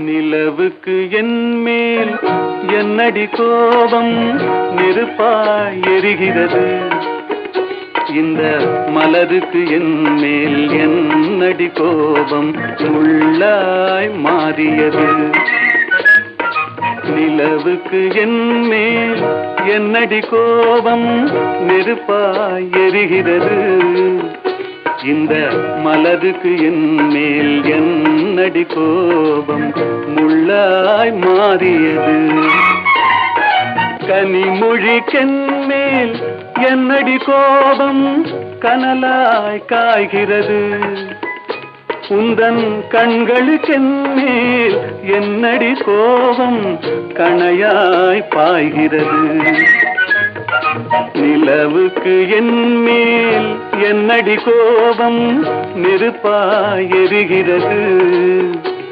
நிலவுக்கு என் மேல் என்னடி கோபம் நெருப்பாய் எரிகிறது. இந்த மலருக்கு என் மேல் என்னடி கோபம் முள்ளாய் மாறியது. நிலவுக்கு என் மேல் என்னடி கோபம் நெருப்பாய் எரிகிறது. இந்த மலருக்கு என் மேல் என்னடி கோபம் முள்ளாய் மாறியது. கனிமொழிக்கென் மேல் என்னடி கோபம் கனலாய் காய்கிறது. உந்தன் கண்களுக்கென் மேல் என்னடி கோபம் கணையாய் பாய்கிறது. நிலவுக்கு என் மேல் என்னடி கோபம் நெருப்பாய் எரிகிறது.